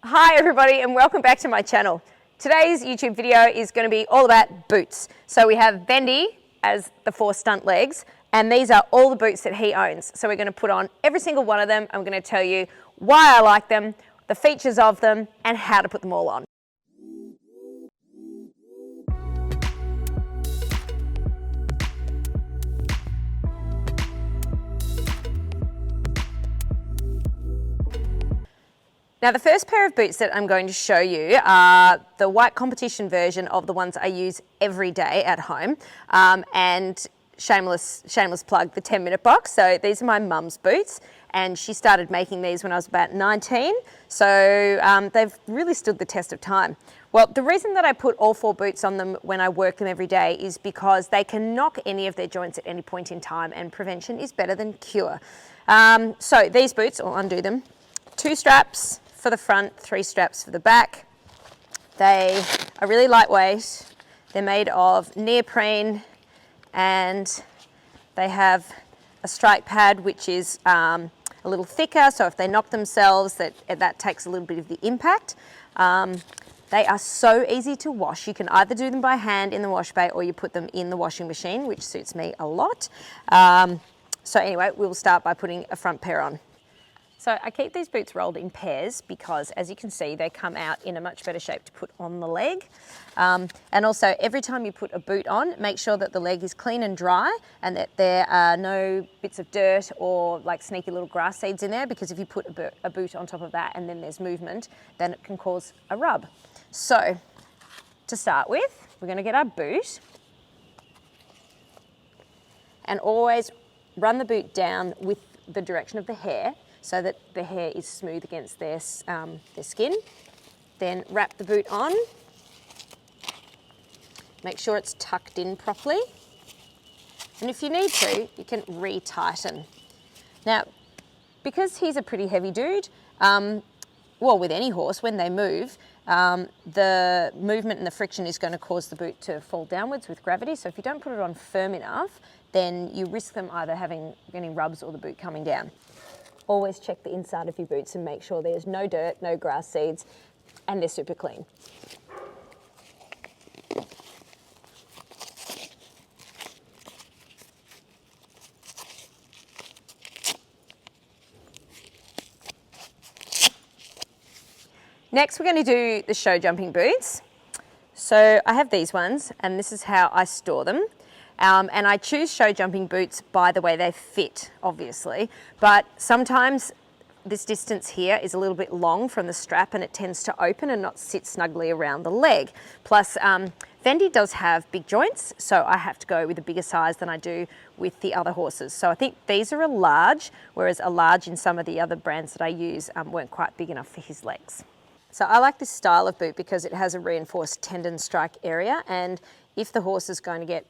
Hi everybody and welcome back to my channel. Today's YouTube video is going to be all about boots. So we have Vendi as the 4 stunt legs and these are all the boots that he owns. So we're going to put on every single one of them. I'm going to tell you why I like them, the features of them and how to put them all on. Now the first pair of boots that I'm going to show you are the white competition version of the ones I use every day at home. And shameless plug, the 10-minute box. So these are my mum's boots and she started making these when I was about 19. So they've really stood the test of time. Well, the reason that I put all 4 boots on them when I work them every day is because they can knock any of their joints at any point in time and prevention is better than cure. So these boots, I'll undo them, 2 straps for the front, 3 straps for the back. They are really lightweight. They're made of neoprene and they have a strike pad which is a little thicker, so if they knock themselves that takes a little bit of the impact. They are so easy to wash. You can either do them by hand in the wash bay or you put them in the washing machine, which suits me a lot. So anyway, we'll start by putting a front pair on. So I keep these boots rolled in pairs because, as you can see, they come out in a much better shape to put on the leg. And also, every time you put a boot on, make sure that the leg is clean and dry and that there are no bits of dirt or like sneaky little grass seeds in there, because if you put a boot on top of that and then there's movement, then it can cause a rub. So to start with, we're going to get our boot and always run the boot down with the direction of the hair, so that the hair is smooth against their skin. Then wrap the boot on. Make sure it's tucked in properly. And if you need to, you can re-tighten. Now, because he's a pretty heavy dude, well, with any horse, when they move, the movement and the friction is going to cause the boot to fall downwards with gravity. So if you don't put it on firm enough, then you risk them either having any rubs or the boot coming down. Always check the inside of your boots and make sure there's no dirt, no grass seeds, and they're super clean. Next, we're going to do the show jumping boots. So I have these ones, and this is how I store them. And I choose show jumping boots by the way they fit, obviously, but sometimes this distance here is a little bit long from the strap and it tends to open and not sit snugly around the leg. Plus, Vendi does have big joints, so I have to go with a bigger size than I do with the other horses. So I think these are a large, whereas a large in some of the other brands that I use weren't quite big enough for his legs. So I like this style of boot because it has a reinforced tendon strike area, and if the horse is going to get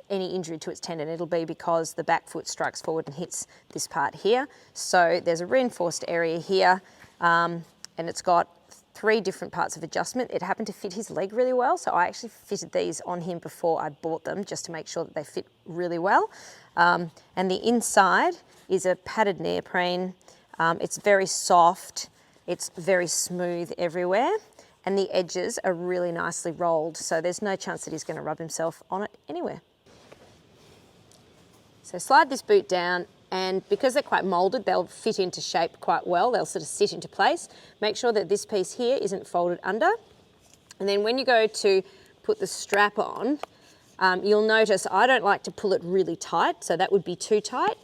any injury to its tendon, it'll be because the back foot strikes forward and hits this part here. So there's a reinforced area here, and it's got 3 different parts of adjustment. It happened to fit his leg really well, so I actually fitted these on him before I bought them just to make sure that they fit really well. And the inside is a padded neoprene. It's very soft. It's very smooth everywhere. And the edges are really nicely rolled, so there's no chance that he's going to rub himself on it anywhere. So slide this boot down, and because they're quite moulded, they'll fit into shape quite well. They'll sort of sit into place. Make sure that this piece here isn't folded under. And then when you go to put the strap on, you'll notice I don't like to pull it really tight, so that would be too tight.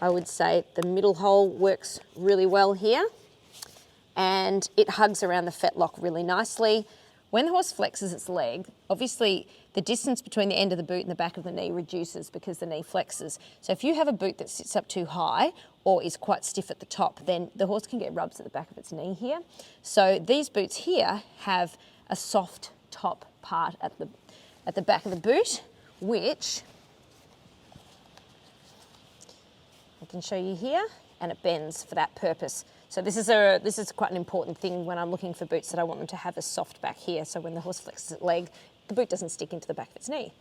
I would say the middle hole works really well here. And it hugs around the fetlock really nicely. When the horse flexes its leg, obviously the distance between the end of the boot and the back of the knee reduces because the knee flexes. So if you have a boot that sits up too high or is quite stiff at the top, then the horse can get rubs at the back of its knee here. So these boots here have a soft top part at the back of the boot, which I can show you here, and it bends for that purpose. So this is quite an important thing when I'm looking for boots, that I want them to have a soft back here, so when the horse flexes its leg, the boot doesn't stick into the back of its knee.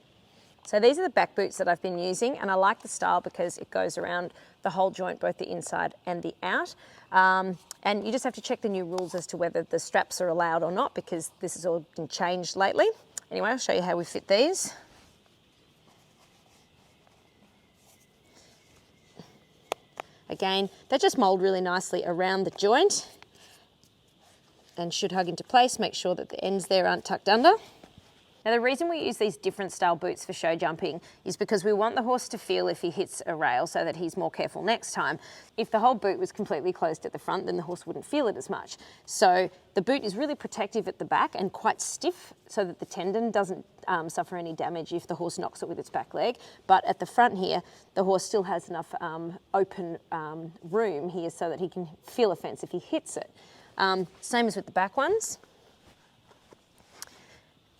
So these are the back boots that I've been using, and I like the style because it goes around the whole joint, both the inside and the out. And you just have to check the new rules as to whether the straps are allowed or not, because this has all been changed lately. Anyway, I'll show you how we fit these. Again, they just mold really nicely around the joint and should hug into place. Make sure that the ends there aren't tucked under. Now, the reason we use these different style boots for show jumping is because we want the horse to feel if he hits a rail so that he's more careful next time. If the whole boot was completely closed at the front, then the horse wouldn't feel it as much. So the boot is really protective at the back and quite stiff so that the tendon doesn't suffer any damage if the horse knocks it with its back leg. But at the front here, the horse still has enough open room here so that he can feel a fence if he hits it. Same as with the back ones.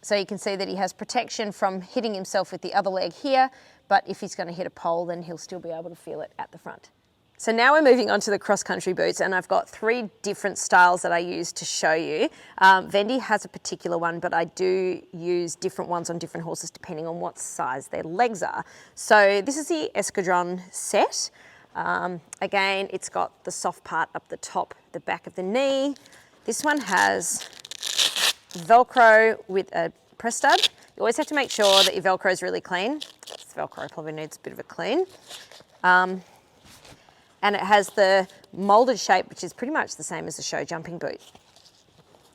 So you can see that he has protection from hitting himself with the other leg here, but if he's going to hit a pole, then he'll still be able to feel it at the front. So now we're moving on to the cross-country boots, and I've got 3 different styles that I use to show you. Vendi has a particular one, but I do use different ones on different horses depending on what size their legs are. So this is the Escadron set. Again, it's got the soft part up the top, the back of the knee. This one has Velcro with a press stud. You always have to make sure that your Velcro is really clean. This Velcro probably needs a bit of a clean. And it has the molded shape, which is pretty much the same as a show jumping boot.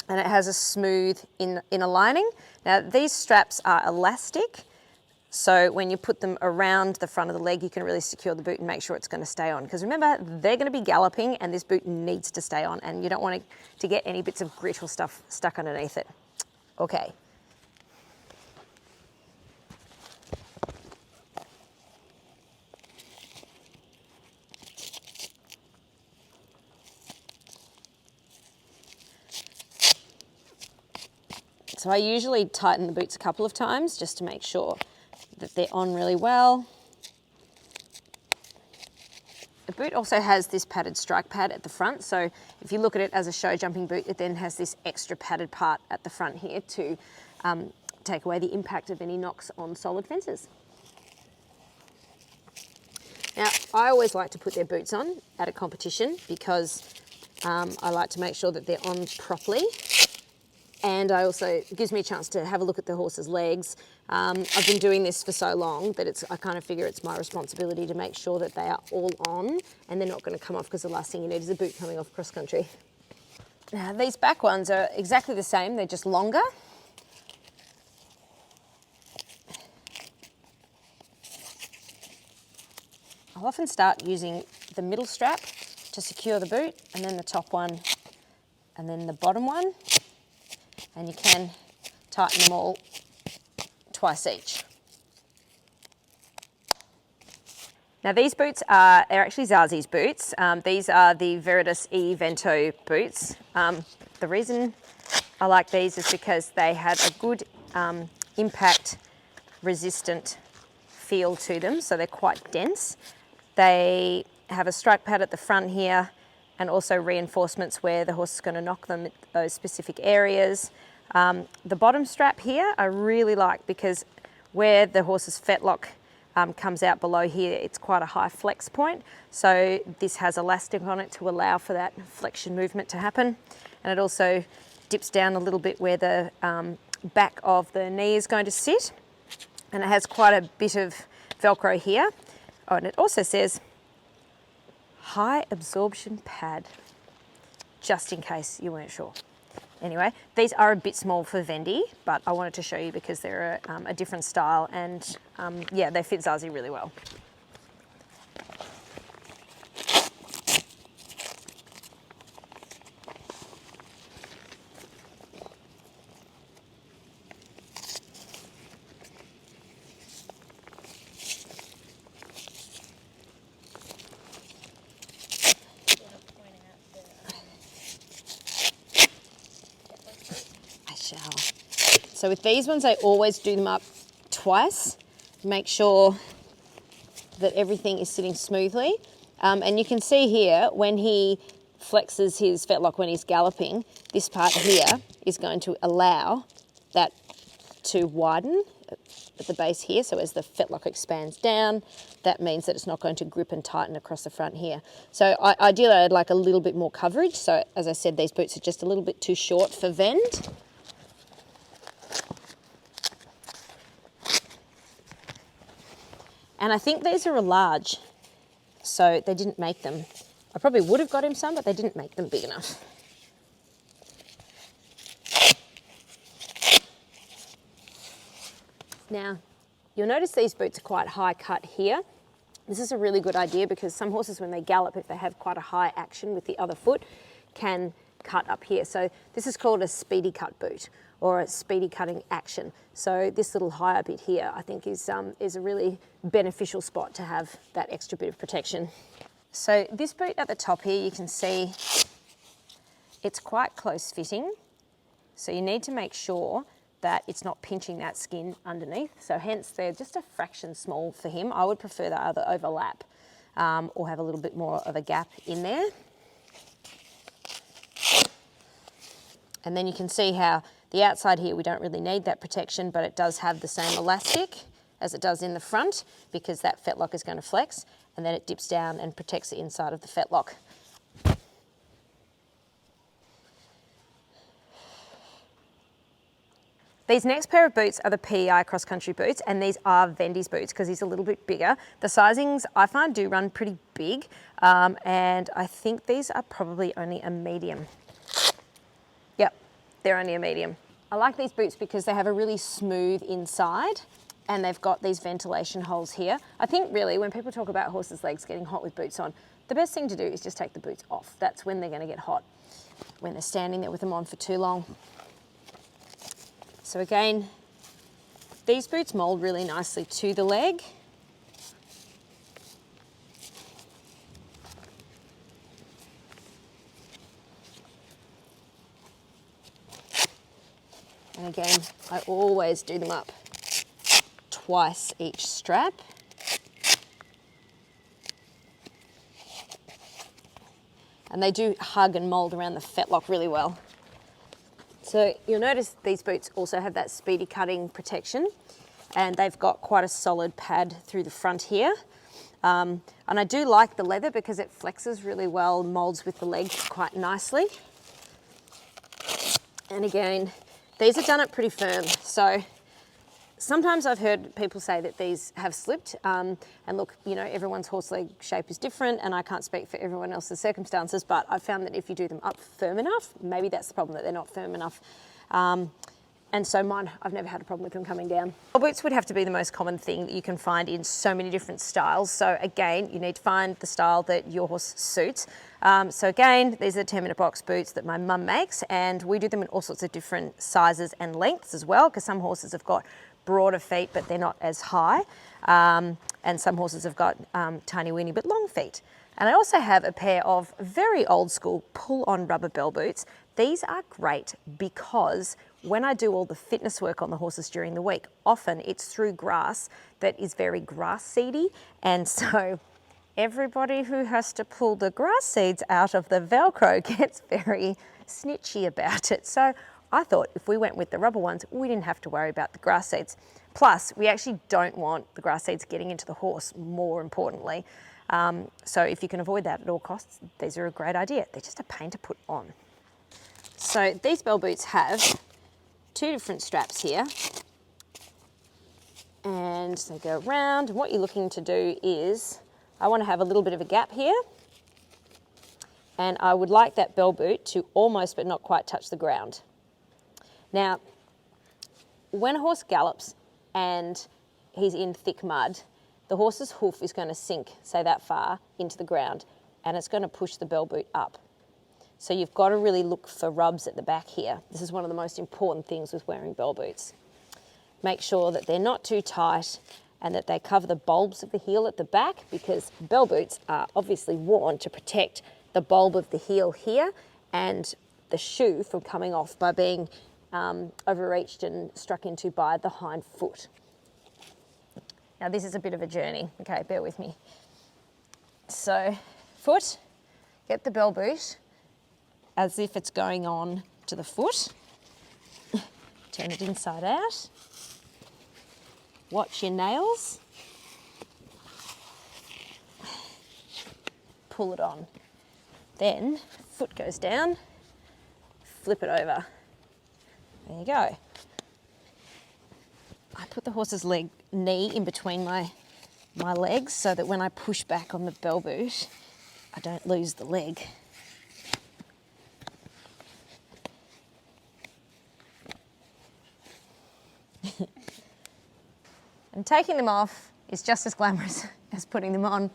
And it has a smooth inner lining. Now, these straps are elastic, so when you put them around the front of the leg, you can really secure the boot and make sure it's going to stay on. Because remember, they're going to be galloping and this boot needs to stay on, and you don't want to get any bits of grit or stuff stuck underneath it. Okay. So I usually tighten the boots a couple of times just to make sure that they're on really well. The boot also has this padded strike pad at the front, so if you look at it as a show jumping boot, it then has this extra padded part at the front here to take away the impact of any knocks on solid fences. Now, I always like to put their boots on at a competition because I like to make sure that they're on properly. And it gives me a chance to have a look at the horse's legs. I've been doing this for so long that I kind of figure it's my responsibility to make sure that they are all on and they're not going to come off, because the last thing you need is a boot coming off cross country. Now, these back ones are exactly the same, they're just longer. I'll often start using the middle strap to secure the boot, and then the top one, and then the bottom one. And you can tighten them all twice each. Now, these boots they're actually Zazi's boots. These are the Veritas E Vento boots. The reason I like these is because they have a good impact resistant feel to them, so they're quite dense. They have a strike pad at the front here, and also reinforcements where the horse is going to knock them at those specific areas. The bottom strap here I really like, because where the horse's fetlock comes out below here, it's quite a high flex point. So this has elastic on it to allow for that flexion movement to happen. And it also dips down a little bit where the back of the knee is going to sit. And it has quite a bit of Velcro here. Oh, and it also says high absorption pad, just in case you weren't sure. Anyway, these are a bit small for Vendi, but I wanted to show you because they're a different style, and yeah, they fit Zazi really well. So with these ones, I always do them up twice, make sure that everything is sitting smoothly. And you can see here, when he flexes his fetlock when he's galloping, this part here is going to allow that to widen at the base here. So as the fetlock expands down, that means that it's not going to grip and tighten across the front here. So ideally I'd like a little bit more coverage. So as I said, these boots are just a little bit too short for Vendi. And I think these are a large, so they didn't make them. I probably would have got him some, but they didn't make them big enough. Now, you'll notice these boots are quite high cut here. This is a really good idea because some horses, when they gallop, if they have quite a high action with the other foot, can cut up here. So this is called a speedy cut boot or a speedy cutting action. So this little higher bit here, I think is a really beneficial spot to have that extra bit of protection. So this boot at the top here, you can see it's quite close fitting. So you need to make sure that it's not pinching that skin underneath. So hence they're just a fraction small for him. I would prefer that either overlap or have a little bit more of a gap in there. And then you can see how the outside here, we don't really need that protection, but it does have the same elastic as it does in the front because that fetlock is going to flex, and then it dips down and protects the inside of the fetlock. These next pair of boots are the PEI cross-country boots, and these are Vendi's boots because he's a little bit bigger. The sizings I find do run pretty big, and I think these are probably only a medium. Yep, they're only a medium. I like these boots because they have a really smooth inside and they've got these ventilation holes here. I think really when people talk about horses' legs getting hot with boots on, the best thing to do is just take the boots off. That's when they're going to get hot, when they're standing there with them on for too long. So again, these boots mould really nicely to the leg. And again, I always do them up twice each strap. And they do hug and mould around the fetlock really well. So you'll notice these boots also have that speedy cutting protection, and they've got quite a solid pad through the front here. And I do like the leather because it flexes really well, moulds with the leg quite nicely. And again, these are done up pretty firm. So sometimes I've heard people say that these have slipped. And look, you know, everyone's horse leg shape is different and I can't speak for everyone else's circumstances, but I've found that if you do them up firm enough, maybe that's the problem, that they're not firm enough. And so mine, I've never had a problem with them coming down. Boots would have to be the most common thing that you can find in so many different styles. So again, you need to find the style that your horse suits. So again, these are the 10-minute box boots that my mum makes, and we do them in all sorts of different sizes and lengths as well, because some horses have got broader feet, but they're not as high. And some horses have got tiny weeny but long feet. And I also have a pair of very old school pull-on rubber bell boots. These are great because when I do all the fitness work on the horses during the week, often it's through grass that is very grass seedy. And so everybody who has to pull the grass seeds out of the Velcro gets very snitchy about it. So I thought if we went with the rubber ones, we didn't have to worry about the grass seeds. Plus, we actually don't want the grass seeds getting into the horse, more importantly. So if you can avoid that at all costs, these are a great idea. They're just a pain to put on. So these bell boots have two different straps here, and they go around. What you're looking to do is, I want to have a little bit of a gap here, and I would like that bell boot to almost but not quite touch the ground. Now, when a horse gallops and he's in thick mud, the horse's hoof is going to sink, say that far, into the ground, and it's going to push the bell boot up. So you've got to really look for rubs at the back here. This is one of the most important things with wearing bell boots. Make sure that they're not too tight and that they cover the bulbs of the heel at the back, because bell boots are obviously worn to protect the bulb of the heel here and the shoe from coming off by being overreached and struck into by the hind foot. Now this is a bit of a journey, okay, bear with me. So foot, get the bell boot as if it's going on to the foot, turn it inside out, Watch your nails. Pull it on. Then foot goes down, flip it over. There you go. I put the horse's knee in between my legs so that when I push back on the bell boot, I don't lose the leg. And taking them off is just as glamorous as putting them on.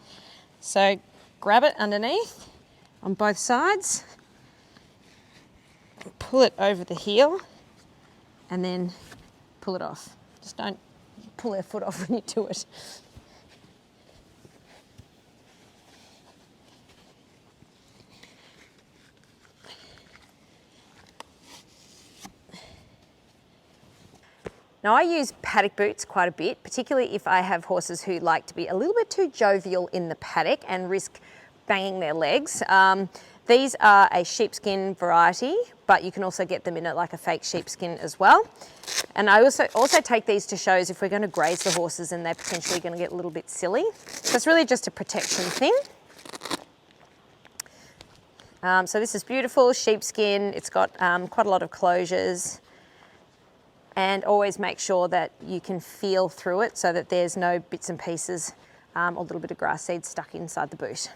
So grab it underneath on both sides, pull it over the heel, and then pull it off. Just don't pull their foot off when you do it. Now I use paddock boots quite a bit, particularly if I have horses who like to be a little bit too jovial in the paddock and risk banging their legs. These are a sheepskin variety, but you can also get them in like a fake sheepskin as well. And I also take these to shows if we're going to graze the horses and they're potentially going to get a little bit silly. So it's really just a protection thing. So this is beautiful sheepskin. It's got quite a lot of closures. And always make sure that you can feel through it so that there's no bits and pieces or a little bit of grass seed stuck inside the boot.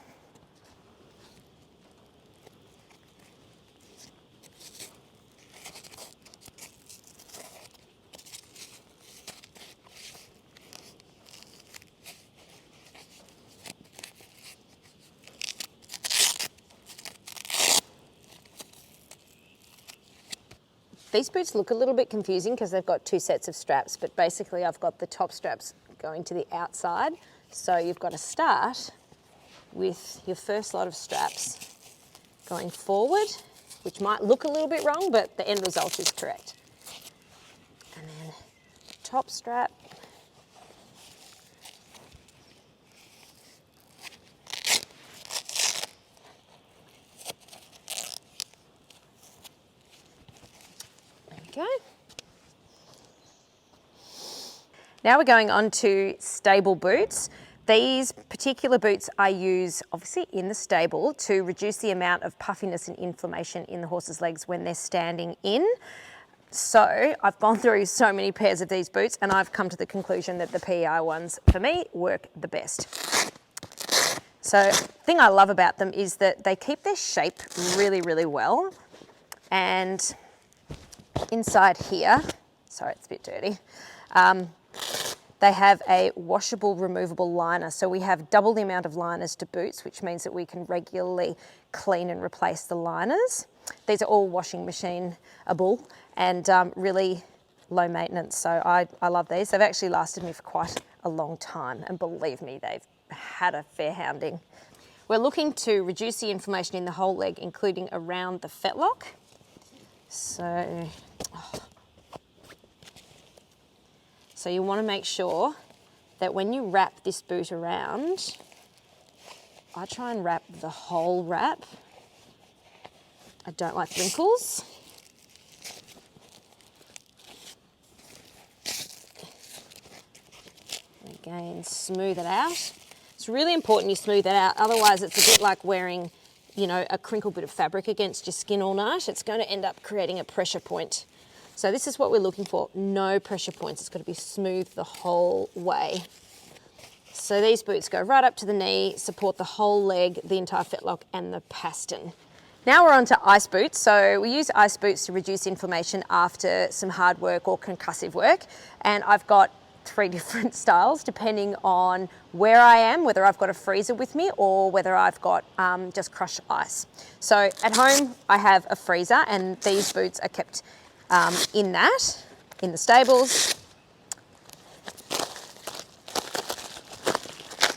These boots look a little bit confusing because they've got two sets of straps, but basically I've got the top straps going to the outside. So you've got to start with your first lot of straps going forward, which might look a little bit wrong, but the end result is correct. And then top strap. Go. Now we're going on to stable boots. These particular boots I use obviously in the stable to reduce the amount of puffiness and inflammation in the horse's legs when they're standing in. So I've gone through so many pairs of these boots and I've come to the conclusion that the PEI ones for me work the best. So the thing I love about them is that they keep their shape really, really well. And inside here, sorry, it's a bit dirty, they have a washable, removable liner. So we have double the amount of liners to boots, which means that we can regularly clean and replace the liners. These are all washing machine-able and really low maintenance. So I love these. They've actually lasted me for quite a long time. And believe me, they've had a fair hounding. We're looking to reduce the inflammation in the whole leg, including around the fetlock. So you want to make sure that when you wrap this boot around, I try and wrap the whole wrap. I don't like wrinkles. Again, smooth it out. It's really important you smooth it out, otherwise it's a bit like wearing, you know, a crinkled bit of fabric against your skin all night. It's going to end up creating a pressure point. So this is what we're looking for, no pressure points. It's got to be smooth the whole way. So these boots go right up to the knee, support the whole leg, the entire fetlock and the pastern. Now we're on to ice boots. So we use ice boots to reduce inflammation after some hard work or concussive work. And I've got 3 different styles depending on where I am, whether I've got a freezer with me or whether I've got just crushed ice. So at home I have a freezer and these boots are kept in the stables.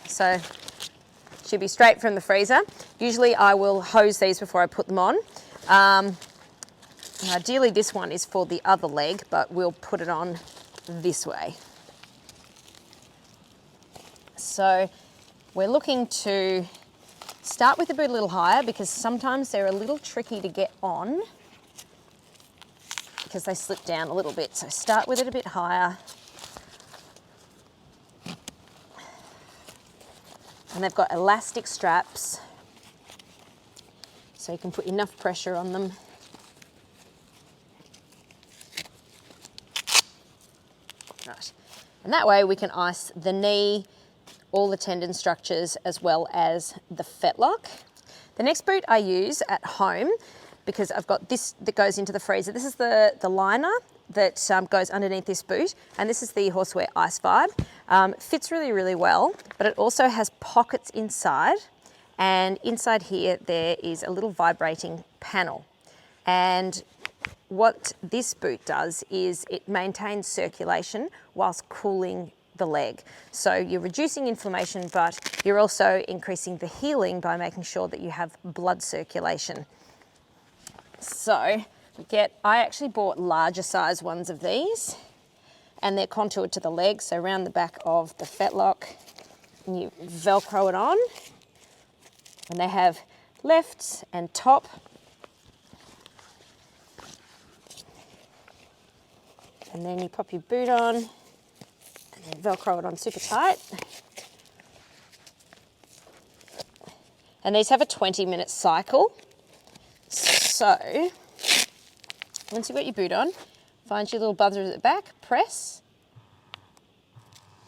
So should be straight from the freezer. Usually I will hose these before I put them on. Ideally this one is for the other leg, but we'll put it on this way. So we're looking to start with the boot a little higher because sometimes they're a little tricky to get on because they slip down a little bit. So start with it a bit higher. And they've got elastic straps, so you can put enough pressure on them. Right. And that way we can ice the knee, all the tendon structures, as well as the fetlock. The next boot I use at home, because I've got this that goes into the freezer. This is the liner that goes underneath this boot, and this is the Horseware Ice Vibe. Fits really, really well, but it also has pockets inside, and inside here there is a little vibrating panel. And what this boot does is it maintains circulation whilst cooling the leg. So you're reducing inflammation, but you're also increasing the healing by making sure that you have blood circulation. So I actually bought larger size ones of these, and they're contoured to the leg, so around the back of the fetlock, and you Velcro it on, and they have left and top. And then you pop your boot on, and then Velcro it on super tight. And these have a 20-minute cycle. So, once you've got your boot on, find your little buzzer at the back, press,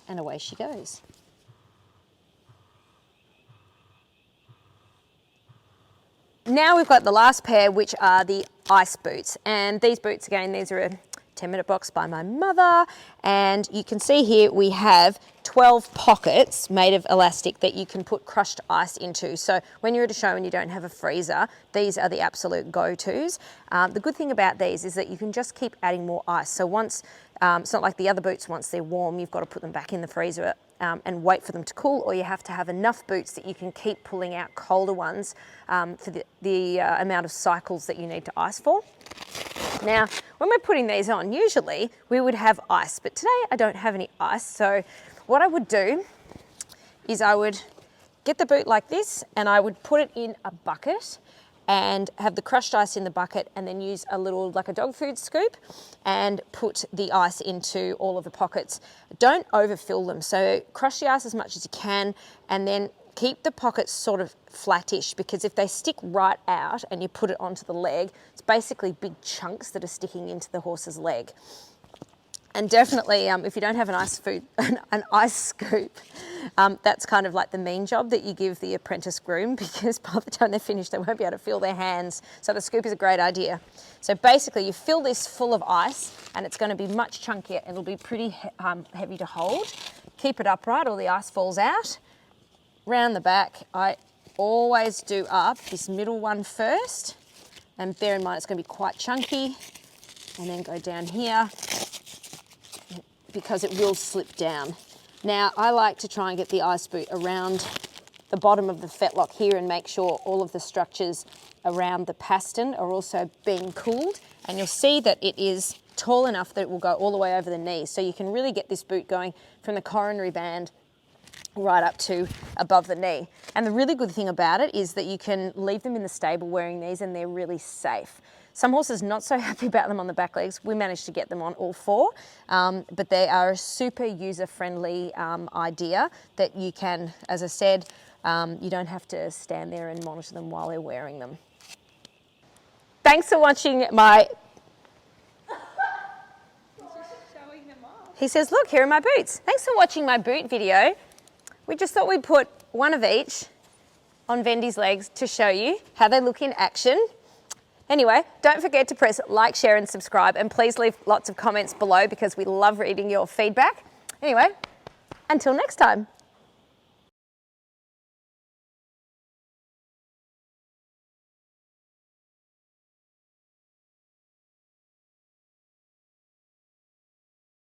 and away she goes. Now we've got the last pair, which are the ice boots. And these boots, again, these are a 10-minute box by my mother, and you can see here we have 12 pockets made of elastic that you can put crushed ice into. So when you're at a show and you don't have a freezer, these are the absolute go-tos. The good thing about these is that you can just keep adding more ice. So once, it's not like the other boots, once they're warm, you've got to put them back in the freezer and wait for them to cool, or you have to have enough boots that you can keep pulling out colder ones for the amount of cycles that you need to ice for. Now, when we're putting these on, usually we would have ice, but today I don't have any ice. So what I would do is I would get the boot like this, and I would put it in a bucket and have the crushed ice in the bucket, and then use a little, like a dog food scoop, and put the ice into all of the pockets. Don't overfill them. So crush the ice as much as you can, and then keep the pockets sort of flattish, because if they stick right out and you put it onto the leg, it's basically big chunks that are sticking into the horse's leg. And definitely, if you don't have an ice scoop, that's kind of like the mean job that you give the apprentice groom, because by the time they're finished, they won't be able to feel their hands. So the scoop is a great idea. So basically, you fill this full of ice, and it's going to be much chunkier. It'll be pretty heavy to hold. Keep it upright, or the ice falls out. Round the back, I always do up this middle one first, and bear in mind it's going to be quite chunky, and then go down here, because it will slip down. Now, I like to try and get the ice boot around the bottom of the fetlock here and make sure all of the structures around the pastern are also being cooled, and you'll see that it is tall enough that it will go all the way over the knee, so you can really get this boot going from the coronary band right up to above the knee. And the really good thing about it is that you can leave them in the stable wearing these, and they're really safe. Some horses not so happy about them on the back legs. We managed to get them on all four, but they are a super user-friendly idea that you can, as I said, you don't have to stand there and monitor them while they're wearing them. Thanks for watching my... He says, look, here are my boots. Thanks for watching my boot video. We just thought we'd put one of each on Vendi's legs to show you how they look in action. Anyway, don't forget to press like, share and subscribe, and please leave lots of comments below, because we love reading your feedback. Anyway, until next time.